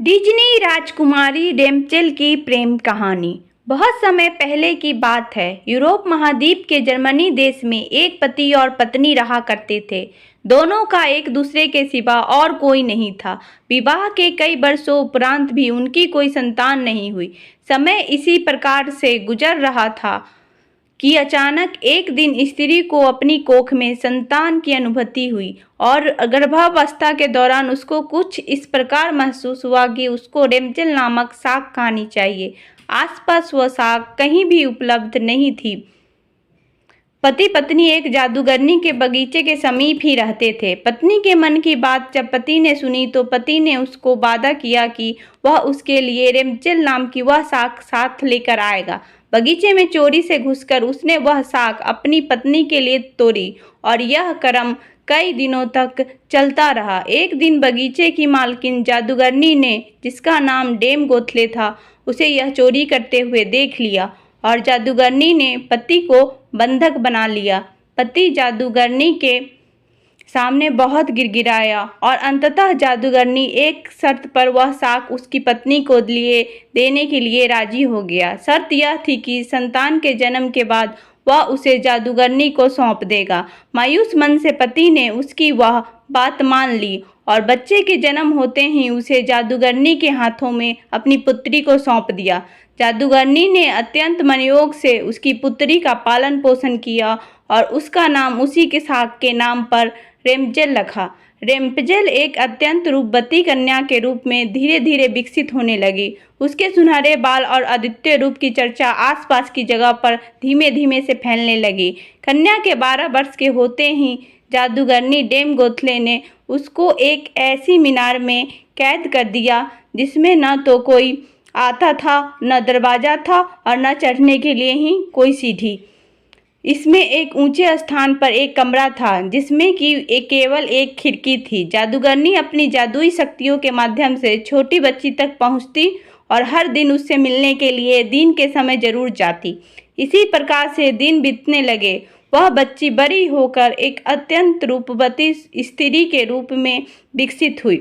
Disney राजकुमारी रेमचेल की प्रेम कहानी। बहुत समय पहले की बात है। यूरोप महाद्वीप के जर्मनी देश में एक पति और पत्नी रहा करते थे। दोनों का एक दूसरे के सिवा और कोई नहीं था। विवाह के कई वर्षों उपरांत भी उनकी कोई संतान नहीं हुई। समय इसी प्रकार से गुजर रहा था कि अचानक एक दिन स्त्री को अपनी कोख में संतान की अनुभूति हुई और गर्भावस्था के दौरान उसको कुछ इस प्रकार महसूस हुआ कि उसको रेमचेल नामक शाक खानी चाहिए। आसपास वह शाक कहीं भी उपलब्ध नहीं थी। पति पत्नी एक जादूगरनी के बगीचे के समीप ही रहते थे। पत्नी के मन की बात जब पति ने सुनी तो पति ने उसको वादा किया कि वह उसके लिए रेमचेल नाम की वह शाक साथ लेकर आएगा। बगीचे में चोरी से घुसकर उसने वह शाक अपनी पत्नी के लिए तोड़ी और यह क्रम कई दिनों तक चलता रहा। एक दिन बगीचे की मालकिन जादूगरनी ने, जिसका नाम डेम गोथले था, उसे यह चोरी करते हुए देख लिया और जादूगरनी ने पति को बंधक बना लिया। पति जादूगरनी के सामने बहुत गिड़गिड़ाया और अंततः जादूगरनी एक शर्त पर वह शाक उसकी पत्नी को लिए देने के लिए राजी हो गया। शर्त यह थी कि संतान के जन्म के बाद वह उसे जादूगरनी को सौंप देगा। मायूस मन से पति ने उसकी वह बात मान ली और बच्चे के जन्म होते ही उसे जादूगरनी के हाथों में अपनी पुत्री को सौंप दिया। जादूगरनी ने अत्यंत मनोयोग से उसकी पुत्री का पालन पोषण किया और उसका नाम उसी के शाक के नाम पर रेमचेल रखा। रेमचेल एक अत्यंत रूपवती कन्या के रूप में धीरे धीरे विकसित होने लगी। उसके सुनहरे बाल और अद्वितीय रूप की चर्चा आसपास की जगह पर धीमे धीमे से फैलने लगी। कन्या के 12 वर्ष के होते ही जादूगरनी डेम गोथले ने उसको एक ऐसी मीनार में कैद कर दिया जिसमें न तो कोई आता था, न दरवाजा था और न चढ़ने के लिए ही कोई सीढ़ी। इसमें एक ऊंचे स्थान पर एक कमरा था जिसमें कि केवल एक खिड़की थी। जादूगरनी अपनी जादुई शक्तियों के माध्यम से छोटी बच्ची तक पहुंचती और हर दिन उससे मिलने के लिए दिन के समय जरूर जाती। इसी प्रकार से दिन बीतने लगे। वह बच्ची बड़ी होकर एक अत्यंत रूपवती स्त्री के रूप में विकसित हुई।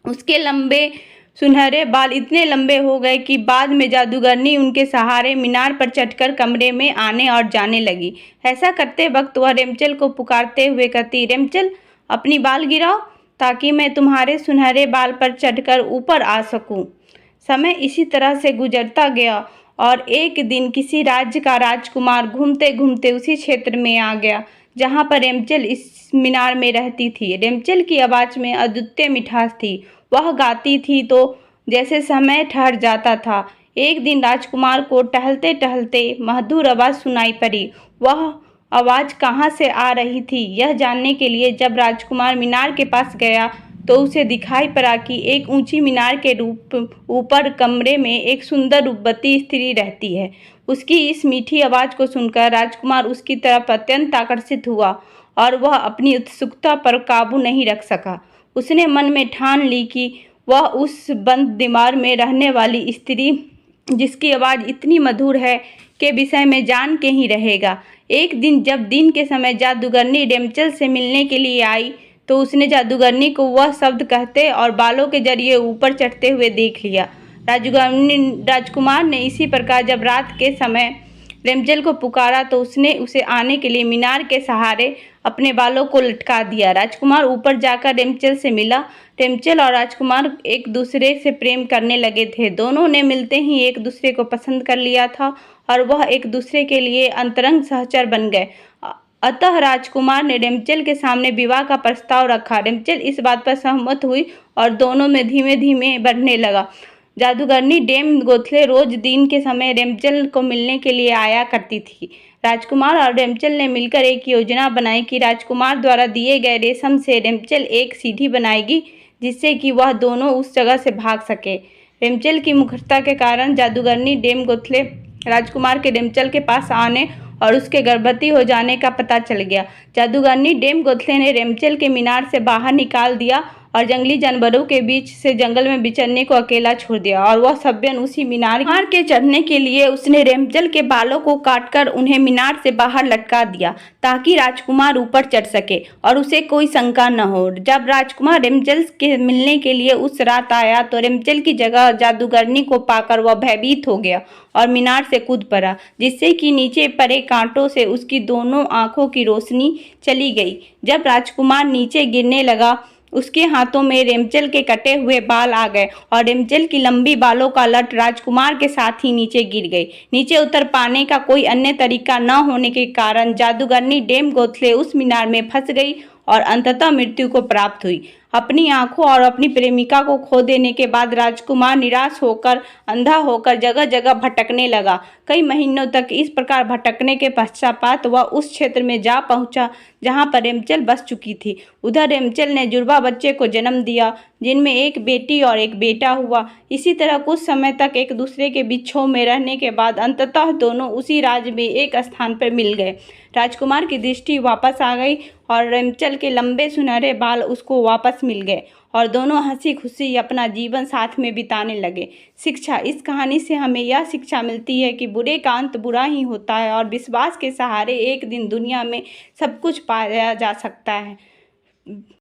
उसके लंबे सुनहरे बाल इतने लंबे हो गए कि बाद में जादूगरनी उनके सहारे मीनार पर चढ़कर कमरे में आने और जाने लगी। ऐसा करते वक्त वह रेमचेल को पुकारते हुए कहती, रेमचेल अपनी बाल गिराओ ताकि मैं तुम्हारे सुनहरे बाल पर चढ़कर ऊपर आ सकूं। समय इसी तरह से गुजरता गया और एक दिन किसी राज्य का राजकुमार घूमते घूमते उसी क्षेत्र में आ गया जहाँ पर रेमचेल इस मीनार में रहती थी। रेमचेल की आवाज़ में अद्वितीय मिठास थी। वह गाती थी तो जैसे समय ठहर जाता था। एक दिन राजकुमार को टहलते टहलते मधुर आवाज़ सुनाई पड़ी। वह आवाज़ कहाँ से आ रही थी यह जानने के लिए जब राजकुमार मीनार के पास गया तो उसे दिखाई पड़ा कि एक ऊंची मीनार के ऊपर कमरे में एक सुंदर रूपवती स्त्री रहती है। उसकी इस मीठी आवाज़ को सुनकर राजकुमार उसकी तरफ अत्यंत आकर्षित हुआ और वह अपनी उत्सुकता पर काबू नहीं रख सका। उसने मन में ठान ली कि वह उस बंद दीवार में रहने वाली स्त्री जिसकी आवाज़ इतनी मधुर है के विषय में जान के ही रहेगा। एक दिन जब दिन के समय जादूगरनी रेमचेल से मिलने के लिए आई तो उसने जादूगरनी को वह शब्द कहते और बालों के जरिए ऊपर चढ़ते हुए देख लिया। राजकुमार ने इसी प्रकार जब रात के समय रेमचेल को पुकारा तो उसने उसे आने के लिए मीनार के सहारे अपने बालों को लटका दिया। राजकुमार ऊपर जाकर रेमचेल से मिला। रेमचेल और राजकुमार एक दूसरे से प्रेम करने लगे थे। दोनों ने मिलते ही एक दूसरे को पसंद कर लिया था और वह एक दूसरे के लिए अंतरंग सहचर बन गए। अतः राजकुमार ने रेमचेल के सामने विवाह का प्रस्ताव रखा। रेमचेल इस बात पर सहमत हुई और दोनों में धीमे धीमे बढ़ने लगा। जादूगरनी डेम गोथले रोज दिन के समय रेमचेल को मिलने के लिए आया करती थी। राजकुमार और रेमचेल ने मिलकर एक योजना बनाई कि राजकुमार द्वारा दिए गए रेशम से रेमचेल एक सीढ़ी बनाएगी जिससे कि वह दोनों उस जगह से भाग सके। रेमचेल की मुखरता के कारण जादूगरनी डेम गोथले राजकुमार के रेमचेल के पास आने और उसके गर्भवती हो जाने का पता चल गया। जादूगरनी डेम गोथले ने रेमचेल के मीनार से बाहर निकाल दिया और जंगली जानवरों के बीच से जंगल में विचरने को अकेला छोड़ दिया। और वह सभ्यन उसी मीनार के चढ़ने के लिए उसने रेमचल के बालों को काटकर उन्हें मीनार से बाहर लटका दिया ताकि राजकुमार ऊपर चढ़ सके और उसे कोई शंका न हो। जब राजकुमार रेमचल के मिलने के लिए उस रात आया तो रेमचल की जगह जादूगरनी को पाकर वह भयभीत हो गया और मीनार से कूद पड़ा, जिससे कि नीचे पड़े कांटों से उसकी दोनों आंखों की रोशनी चली गई। जब राजकुमार नीचे गिरने लगा उसके हाथों में रेमचल के कटे हुए बाल आ गए और रेमचल की लंबी बालों का लट राजकुमार के साथ ही नीचे गिर गई। नीचे उतर पाने का कोई अन्य तरीका न होने के कारण जादूगरनी डेम गोथले उस मीनार में फंस गई और अंततः मृत्यु को प्राप्त हुई। अपनी आंखों और अपनी प्रेमिका को खो देने के बाद राजकुमार निराश होकर अंधा होकर जगह जगह भटकने लगा। कई महीनों तक इस प्रकार भटकने के पश्चात वह उस क्षेत्र में जा पहुंचा जहां पर रेमचल बस चुकी थी। उधर रेमचल ने जुड़वा बच्चे को जन्म दिया जिनमें एक बेटी और एक बेटा हुआ। इसी तरह कुछ समय तक एक दूसरे के बिछोह में रहने के बाद अंततः दोनों उसी राज्य में एक स्थान पर मिल गए। राजकुमार की दृष्टि वापस आ गई और रेमचल के लंबे सुनहरे बाल उसको वापस मिल गए और दोनों हंसी खुशी अपना जीवन साथ में बिताने लगे। शिक्षा: इस कहानी से हमें यह शिक्षा मिलती है कि बुरे का अंत बुरा ही होता है और विश्वास के सहारे एक दिन दुनिया में सब कुछ पाया जा सकता है।